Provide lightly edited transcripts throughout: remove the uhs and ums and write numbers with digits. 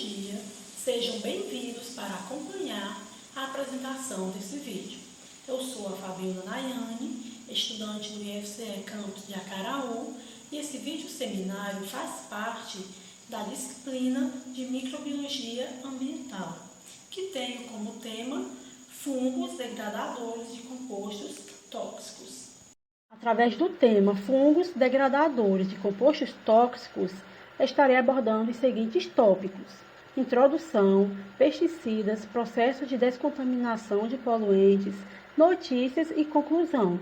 dia, sejam bem-vindos para acompanhar a apresentação desse vídeo. Eu sou a Fabiola Nayane, estudante do IFCE Campus de Acaraú, e esse vídeo seminário faz parte da disciplina de Microbiologia Ambiental, que tem como tema fungos degradadores de compostos tóxicos. Através do tema fungos degradadores de compostos tóxicos, estarei abordando os seguintes tópicos: introdução, pesticidas, processo de descontaminação de poluentes, notícias e conclusão.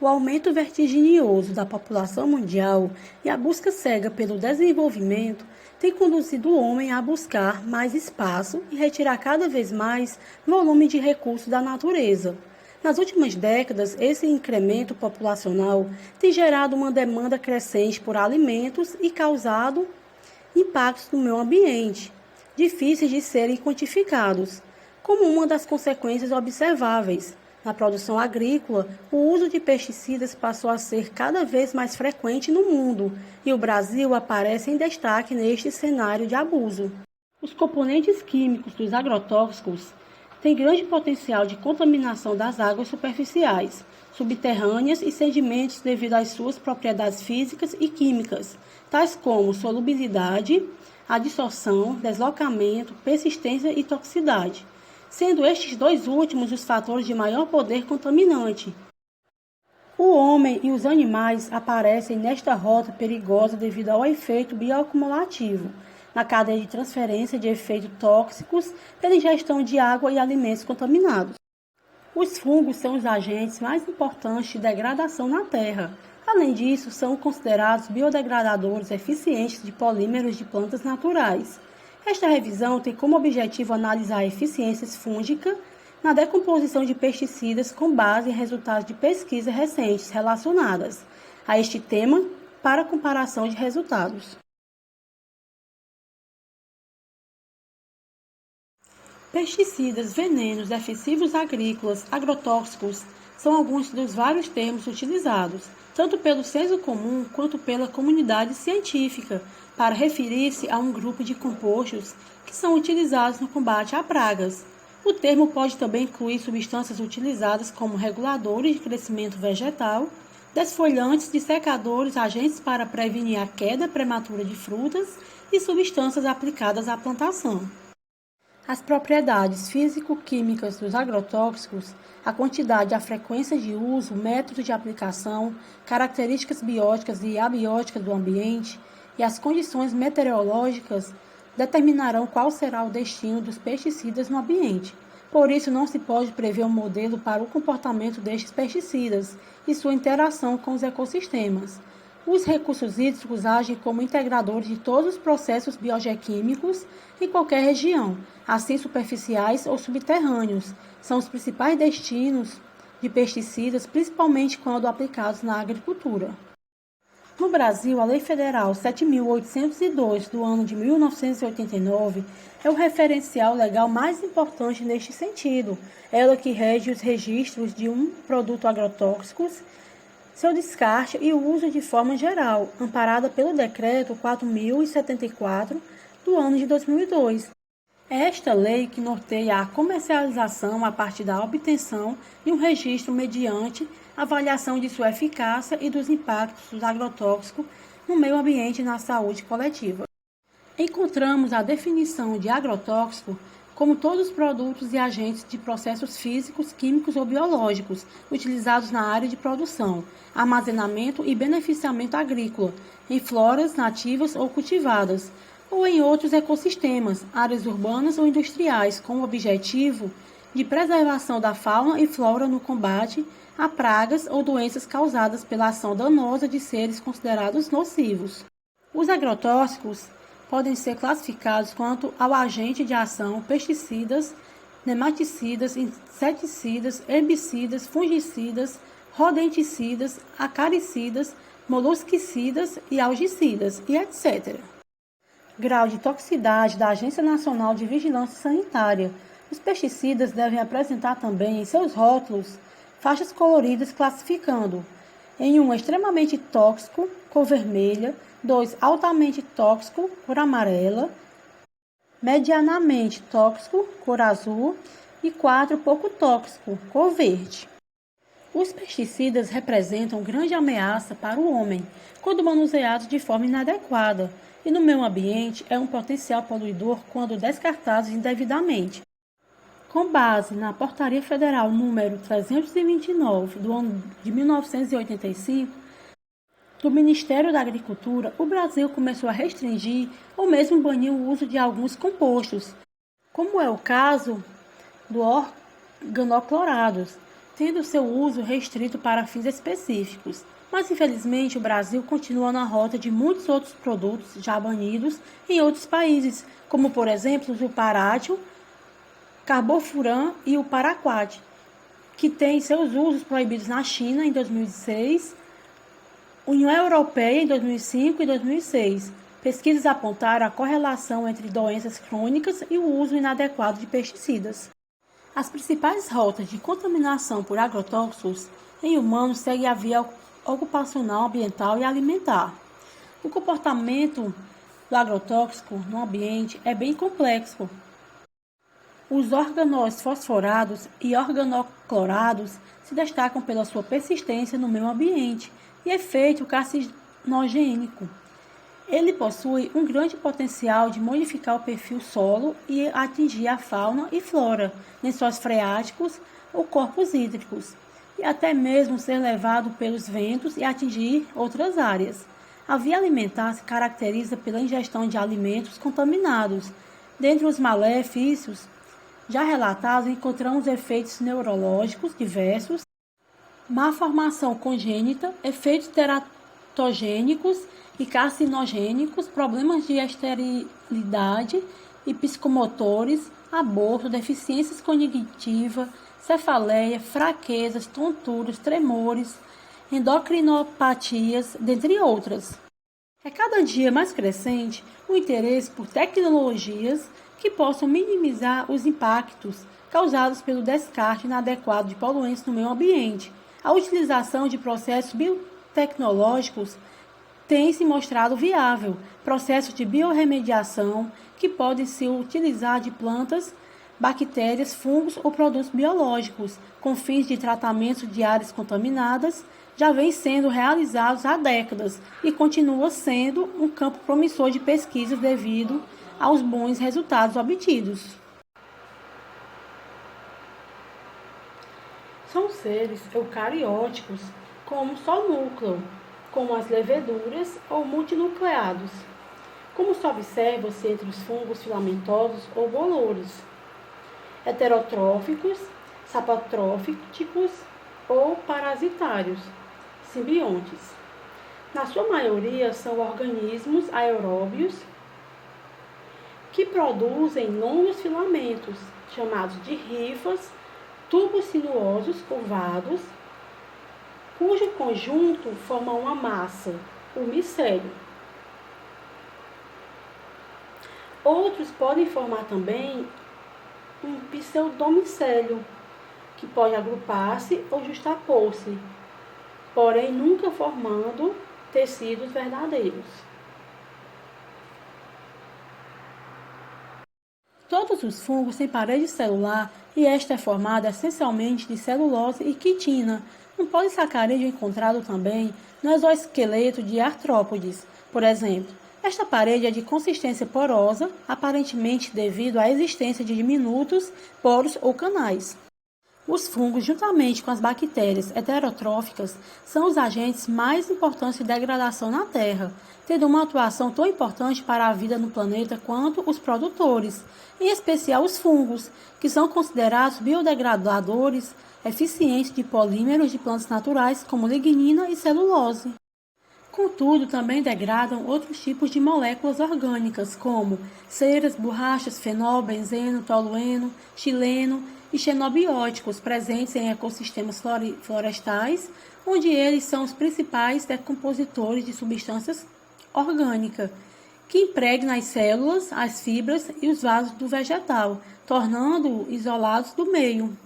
O aumento vertiginoso da população mundial e a busca cega pelo desenvolvimento tem conduzido o homem a buscar mais espaço e retirar cada vez mais volume de recursos da natureza. Nas últimas décadas, esse incremento populacional tem gerado uma demanda crescente por alimentos e causado impactos no meio ambiente, difíceis de serem quantificados. Como uma das consequências observáveis, na produção agrícola, o uso de pesticidas passou a ser cada vez mais frequente no mundo, e o Brasil aparece em destaque neste cenário de abuso. Os componentes químicos dos agrotóxicos têm grande potencial de contaminação das águas superficiais, subterrâneas e sedimentos devido às suas propriedades físicas e químicas, tais como solubilidade, adsorção, deslocamento, persistência e toxicidade, sendo estes dois últimos os fatores de maior poder contaminante. O homem e os animais aparecem nesta rota perigosa devido ao efeito bioacumulativo na cadeia de transferência de efeitos tóxicos pela ingestão de água e alimentos contaminados. Os fungos são os agentes mais importantes de degradação na Terra. Além disso, são considerados biodegradadores eficientes de polímeros de plantas naturais. Esta revisão tem como objetivo analisar a eficiência fúngica na decomposição de pesticidas com base em resultados de pesquisas recentes relacionadas a este tema para comparação de resultados. Pesticidas, venenos, defensivos agrícolas, agrotóxicos são alguns dos vários termos utilizados, tanto pelo senso comum quanto pela comunidade científica, para referir-se a um grupo de compostos que são utilizados no combate a pragas. O termo pode também incluir substâncias utilizadas como reguladores de crescimento vegetal, desfolhantes, dissecadores, agentes para prevenir a queda prematura de frutas e substâncias aplicadas à plantação. As propriedades físico-químicas dos agrotóxicos, a quantidade e a frequência de uso, métodos de aplicação, características bióticas e abióticas do ambiente e as condições meteorológicas determinarão qual será o destino dos pesticidas no ambiente. Por isso, não se pode prever um modelo para o comportamento destes pesticidas e sua interação com os ecossistemas. Os recursos hídricos agem como integradores de todos os processos biogeoquímicos em qualquer região, assim superficiais ou subterrâneos. São os principais destinos de pesticidas, principalmente quando aplicados na agricultura. No Brasil, a Lei Federal 7.802, do ano de 1989, é o referencial legal mais importante neste sentido. Ela que rege os registros de um produto agrotóxico, seu descarte e o uso de forma geral, amparada pelo Decreto 4.074, do ano de 2002. É esta lei que norteia a comercialização a partir da obtenção de um registro mediante avaliação de sua eficácia e dos impactos dos agrotóxicos no meio ambiente e na saúde coletiva. Encontramos a definição de agrotóxico como todos os produtos e agentes de processos físicos, químicos ou biológicos utilizados na área de produção, armazenamento e beneficiamento agrícola, em floras nativas ou cultivadas, ou em outros ecossistemas, áreas urbanas ou industriais, com o objetivo de preservação da fauna e flora no combate a pragas ou doenças causadas pela ação danosa de seres considerados nocivos. Os agrotóxicos podem ser classificados quanto ao agente de ação pesticidas, nematicidas, inseticidas, herbicidas, fungicidas, rodenticidas, acaricidas, molusquicidas e algicidas, e etc. Grau de toxicidade da Agência Nacional de Vigilância Sanitária. Os pesticidas devem apresentar também em seus rótulos faixas coloridas classificando em 1 extremamente tóxico, cor vermelha, 2 altamente tóxico, cor amarela, medianamente tóxico, cor azul, e 4 pouco tóxico, cor verde. Os pesticidas representam grande ameaça para o homem quando manuseados de forma inadequada e no meio ambiente é um potencial poluidor quando descartados indevidamente. Com base na Portaria Federal número 329 do ano de 1985, do Ministério da Agricultura, o Brasil começou a restringir ou mesmo banir o uso de alguns compostos, como é o caso do organoclorados, tendo seu uso restrito para fins específicos. Mas, infelizmente, o Brasil continua na rota de muitos outros produtos já banidos em outros países, como, por exemplo, o parátil, carbofuran e o paraquat, que têm seus usos proibidos na China em 2006, União Europeia em 2005 e 2006. Pesquisas apontaram a correlação entre doenças crônicas e o uso inadequado de pesticidas. As principais rotas de contaminação por agrotóxicos em humanos seguem a via ocupacional, ambiental e alimentar. O comportamento do agrotóxico no ambiente é bem complexo. Os organóis fosforados e organoclorados se destacam pela sua persistência no meio ambiente e efeito carcinogênico. Ele possui um grande potencial de modificar o perfil solo e atingir a fauna e flora, lençóis freáticos ou corpos hídricos, e até mesmo ser levado pelos ventos e atingir outras áreas. A via alimentar se caracteriza pela ingestão de alimentos contaminados. Dentre os malefícios já relatados, encontramos efeitos neurológicos diversos, má formação congênita, efeitos teratogênicos e carcinogênicos, problemas de esterilidade e psicomotores, aborto, deficiências cognitivas, cefaleia, fraquezas, tonturas, tremores, endocrinopatias, dentre outras. É cada dia mais crescente o interesse por tecnologias que possam minimizar os impactos causados pelo descarte inadequado de poluentes no meio ambiente. A utilização de processos biotecnológicos tem se mostrado viável, processos de biorremediação que podem se utilizar de plantas, bactérias, fungos ou produtos biológicos com fins de tratamento de áreas contaminadas já vem sendo realizados há décadas e continua sendo um campo promissor de pesquisas devido aos bons resultados obtidos. São seres eucarióticos com um só núcleo, como as leveduras ou multinucleados, como se observa-se entre os fungos filamentosos ou bolores, heterotróficos, sapotróficos ou parasitários, simbiontes. Na sua maioria, são organismos aeróbios que produzem longos filamentos, chamados de rifas, tubos sinuosos curvados, cujo conjunto forma uma massa, o micélio. Outros podem formar também um pseudomicélio, que pode agrupar-se ou justapor-se, porém nunca formando tecidos verdadeiros. Todos os fungos têm parede celular e esta é formada essencialmente de celulose e quitina. Um polissacarídeo encontrado também no exoesqueleto de artrópodes, por exemplo. Esta parede é de consistência porosa, aparentemente devido à existência de diminutos poros ou canais. Os fungos, juntamente com as bactérias heterotróficas, são os agentes mais importantes de degradação na Terra, tendo uma atuação tão importante para a vida no planeta quanto os produtores, em especial os fungos, que são considerados biodegradadores eficientes de polímeros de plantas naturais como lignina e celulose. Contudo, também degradam outros tipos de moléculas orgânicas, como ceras, borrachas, fenol, benzeno, tolueno, xileno e xenobióticos presentes em ecossistemas florestais, onde eles são os principais decompositores de substâncias orgânicas, que impregnam as células, as fibras e os vasos do vegetal, tornando-o isolados do meio.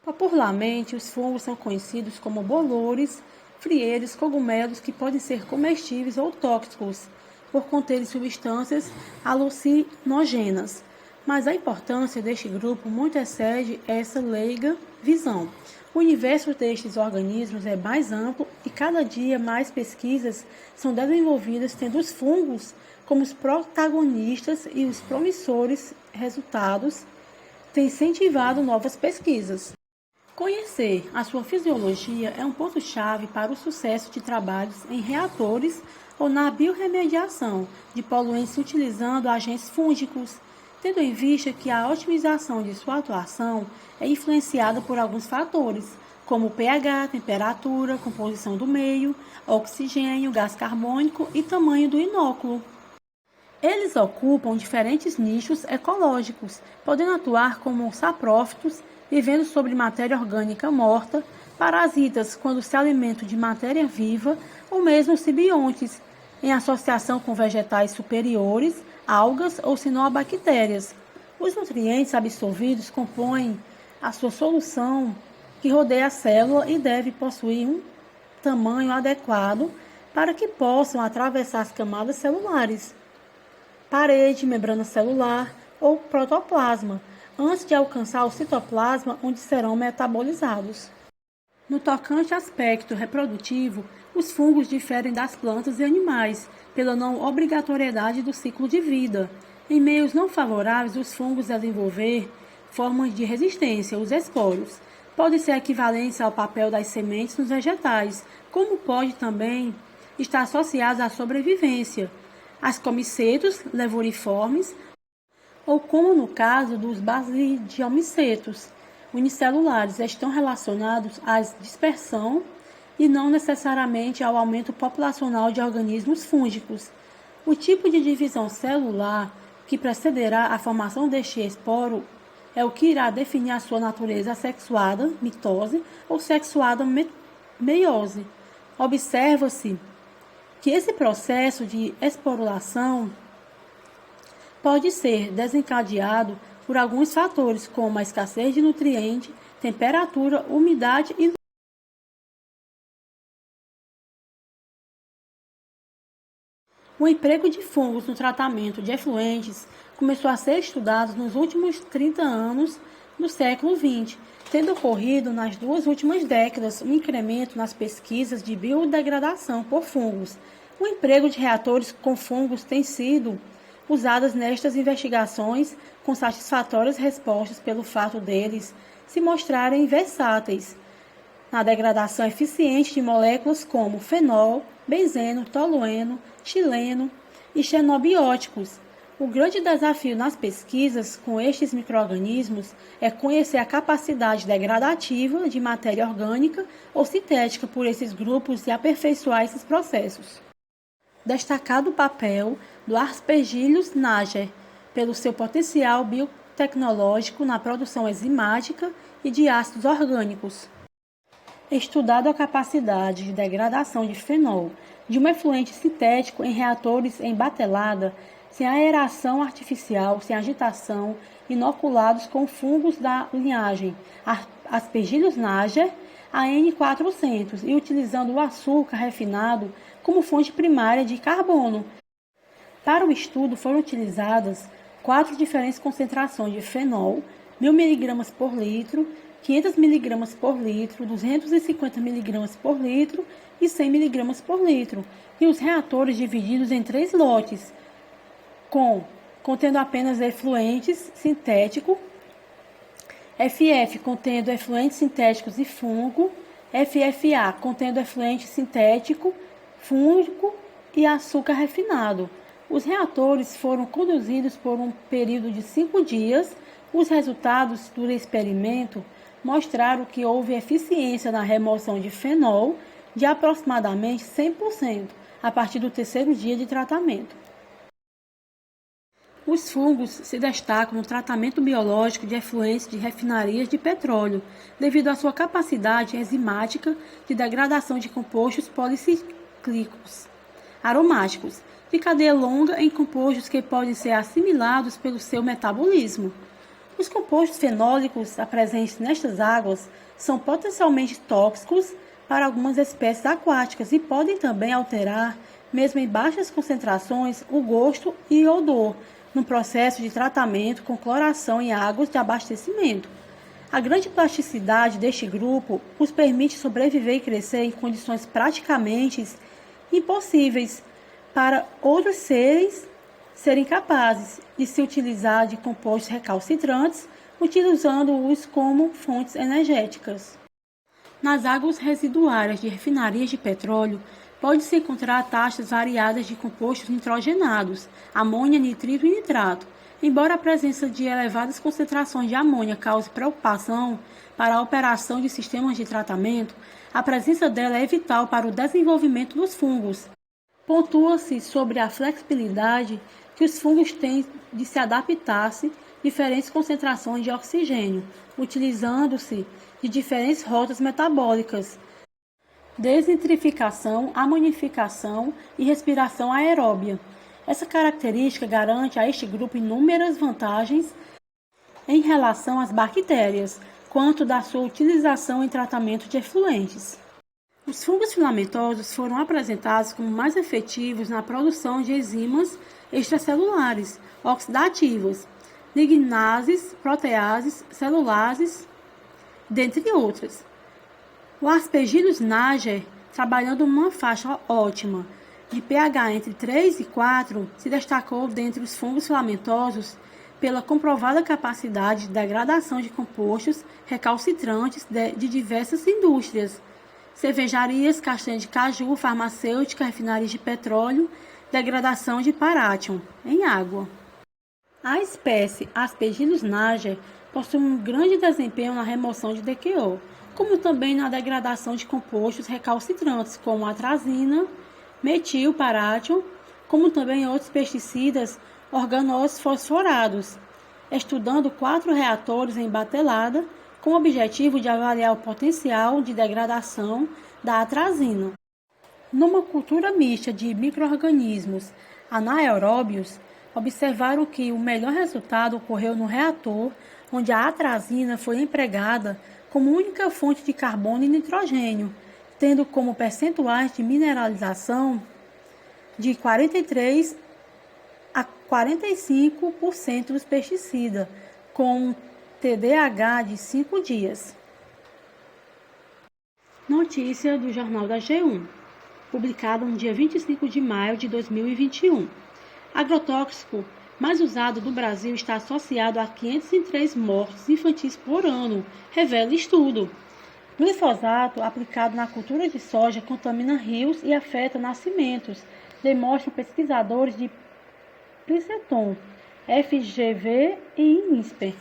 Popularmente, os fungos são conhecidos como bolores, frieiros, cogumelos que podem ser comestíveis ou tóxicos, por conterem substâncias alucinógenas. mas a importância deste grupo muito excede essa leiga visão. O universo destes organismos é mais amplo e cada dia mais pesquisas são desenvolvidas tendo os fungos como os protagonistas e os promissores resultados têm incentivado novas pesquisas. Conhecer a sua fisiologia é um ponto-chave para o sucesso de trabalhos em reatores ou na biorremediação de poluentes utilizando agentes fúngicos, tendo em vista que a otimização de sua atuação é influenciada por alguns fatores, como o pH, temperatura, composição do meio, oxigênio, gás carbônico e tamanho do inóculo. Eles ocupam diferentes nichos ecológicos, podendo atuar como saprófitos, vivendo sobre matéria orgânica morta, parasitas quando se alimentam de matéria viva, ou mesmo simbiontes, em associação com vegetais superiores, algas ou cianobactérias. Os nutrientes absorvidos compõem a sua solução que rodeia a célula e deve possuir um tamanho adequado para que possam atravessar as camadas celulares, parede, membrana celular ou protoplasma, antes de alcançar o citoplasma, onde serão metabolizados. No tocante ao aspecto reprodutivo, os fungos diferem das plantas e animais pela não obrigatoriedade do ciclo de vida. Em meios não favoráveis, os fungos desenvolver formas de resistência, os espórios. Podem ser equivalentes ao papel das sementes nos vegetais, como pode também estar associados à sobrevivência, as comicetos levoriformes, ou como no caso dos basidiomicetos unicelulares, estão relacionados à dispersão e não necessariamente ao aumento populacional de organismos fúngicos. O tipo de divisão celular que precederá a formação deste esporo é o que irá definir a sua natureza assexuada, mitose, ou sexuada, meiose. Observa-se que esse processo de esporulação pode ser desencadeado por alguns fatores, como a escassez de nutriente, temperatura, umidade e o emprego de fungos no tratamento de efluentes começou a ser estudado nos últimos 30 anos do século XX, tendo ocorrido nas 2 últimas décadas um incremento nas pesquisas de biodegradação por fungos. O emprego de reatores com fungos tem sido usadas nestas investigações com satisfatórias respostas pelo fato deles se mostrarem versáteis na degradação eficiente de moléculas como fenol, benzeno, tolueno, xileno e xenobióticos. O grande desafio nas pesquisas com estes micro-organismos é conhecer a capacidade degradativa de matéria orgânica ou sintética por esses grupos e aperfeiçoar esses processos. Destacado o papel do Aspergillus niger, pelo seu potencial biotecnológico na produção enzimática e de ácidos orgânicos. Estudado a capacidade de degradação de fenol de um efluente sintético em reatores em batelada, sem aeração artificial, sem agitação, inoculados com fungos da linhagem Aspergillus niger AN400 e utilizando o açúcar refinado como fonte primária de carbono. Para o estudo foram utilizadas 4 diferentes concentrações de fenol, 1000 mg por litro, 500 mg por litro, 250 mg por litro e 100 mg por litro, e os reatores divididos em 3 lotes, contendo apenas efluentes sintético, FF contendo efluentes sintéticos e fungo, FFA contendo efluente sintético, fúngico e açúcar refinado. Os reatores foram conduzidos por um período de 5 dias. Os resultados do experimento mostraram que houve eficiência na remoção de fenol de aproximadamente 100% a partir do 3º dia de tratamento. Os fungos se destacam no tratamento biológico de efluentes de refinarias de petróleo, devido à sua capacidade enzimática de degradação de compostos policíclicos aromáticos, de cadeia longa em compostos que podem ser assimilados pelo seu metabolismo. Os compostos fenólicos presentes nestas águas são potencialmente tóxicos para algumas espécies aquáticas e podem também alterar, mesmo em baixas concentrações, o gosto e odor, no processo de tratamento com cloração em águas de abastecimento. A grande plasticidade deste grupo os permite sobreviver e crescer em condições praticamente impossíveis para outros seres serem capazes de se utilizar de compostos recalcitrantes, utilizando-os como fontes energéticas. Nas águas residuárias de refinarias de petróleo, pode-se encontrar taxas variadas de compostos nitrogenados, amônia, nitrito e nitrato. Embora a presença de elevadas concentrações de amônia cause preocupação para a operação de sistemas de tratamento, a presença dela é vital para o desenvolvimento dos fungos. Pontua-se sobre a flexibilidade que os fungos têm de se adaptar-se a diferentes concentrações de oxigênio, utilizando-se de diferentes rotas metabólicas, desnitrificação, amonificação e respiração aeróbia. Essa característica garante a este grupo inúmeras vantagens em relação às bactérias, quanto da sua utilização em tratamento de efluentes. Os fungos filamentosos foram apresentados como mais efetivos na produção de enzimas extracelulares oxidativas, lignases, proteases, celulases, dentre outras. O Aspergillus niger, trabalhando numa faixa ótima de pH entre 3 e 4, se destacou dentre os fungos filamentosos pela comprovada capacidade de degradação de compostos recalcitrantes de diversas indústrias, cervejarias, castanha de caju, farmacêutica, refinarias de petróleo, degradação de parátion em água. A espécie Aspergillus niger possui um grande desempenho na remoção de DQO, como também na degradação de compostos recalcitrantes, como atrazina, metilparation, como também outros pesticidas organofosforados, estudando 4 reatores em batelada, com o objetivo de avaliar o potencial de degradação da atrazina. Numa cultura mista de micro-organismos anaeróbios, observaram que o melhor resultado ocorreu no reator, onde a atrazina foi empregada como única fonte de carbono e nitrogênio, tendo como percentuais de mineralização de 43 a 45% dos pesticidas, com um TDH de 5 dias. Notícia do Jornal da G1, publicada no dia 25 de maio de 2021. Agrotóxico mais usado do Brasil está associado a 503 mortes infantis por ano, revela estudo. Glifosato aplicado na cultura de soja contamina rios e afeta nascimentos, demonstram pesquisadores de Princeton, FGV e INSPER.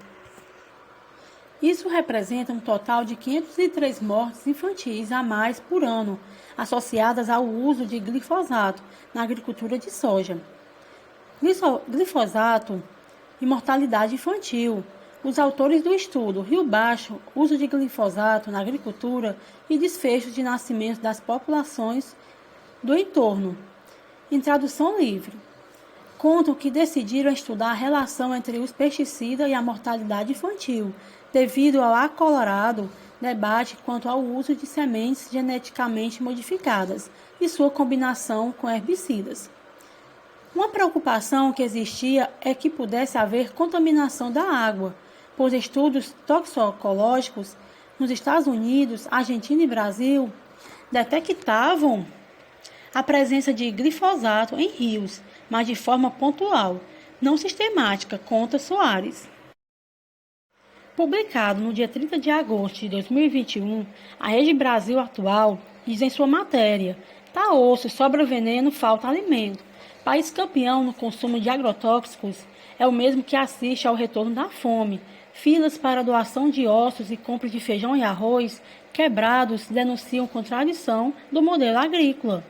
Isso representa um total de 503 mortes infantis a mais por ano, associadas ao uso de glifosato na agricultura de soja. Glifosato e mortalidade infantil. Os autores do estudo Rio Baixo, uso de glifosato na agricultura e desfechos de nascimento das populações do entorno. Em tradução livre, contam que decidiram estudar a relação entre os pesticidas e a mortalidade infantil, devido ao acalorado debate quanto ao uso de sementes geneticamente modificadas e sua combinação com herbicidas. Uma preocupação que existia é que pudesse haver contaminação da água, pois estudos toxicológicos nos Estados Unidos, Argentina e Brasil detectavam a presença de glifosato em rios, mas de forma pontual, não sistemática, conta Soares. Publicado no dia 30 de agosto de 2021, a Rede Brasil Atual diz em sua matéria: "Tá osso, sobra veneno, falta alimento. País campeão no consumo de agrotóxicos é o mesmo que assiste ao retorno da fome. Filas para doação de ossos e compra de feijão e arroz quebrados denunciam contradição do modelo agrícola.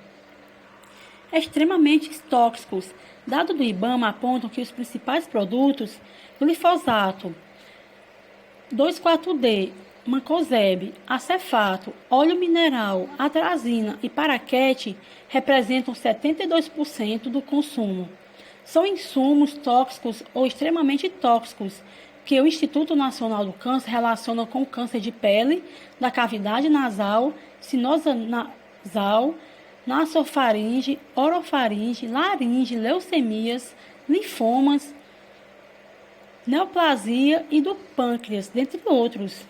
Extremamente tóxicos. Dados do IBAMA apontam que os principais produtos, glifosato, 2,4-D, mancozeb, acefato, óleo mineral, atrazina e paraquete representam 72% do consumo. São insumos tóxicos ou extremamente tóxicos que o Instituto Nacional do Câncer relaciona com câncer de pele, da cavidade nasal, cinose nasal, nasofaringe, orofaringe, laringe, leucemias, linfomas, neoplasia e do pâncreas, dentre outros.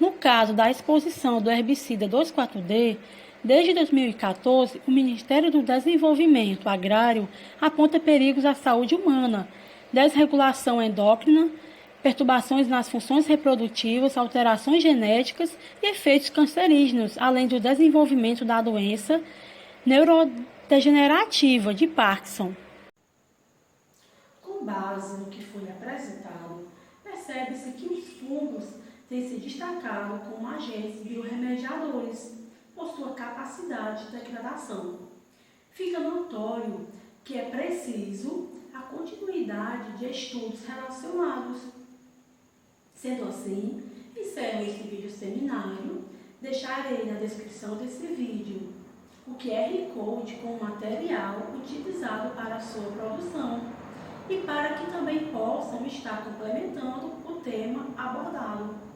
No caso da exposição do herbicida 2,4-D, desde 2014, o Ministério do Desenvolvimento Agrário aponta perigos à saúde humana, desregulação endócrina, perturbações nas funções reprodutivas, alterações genéticas e efeitos cancerígenos, além do desenvolvimento da doença neurodegenerativa de Parkinson. Com base no que foi apresentado, percebe-se que os fungos têm se destacado como agentes biorremediadores por sua capacidade de degradação. Fica notório que é preciso a continuidade de estudos relacionados. Sendo assim, encerro este vídeo seminário, deixarei na descrição desse vídeo o QR Code com o material utilizado para a sua produção e para que também possam estar complementando o tema abordado.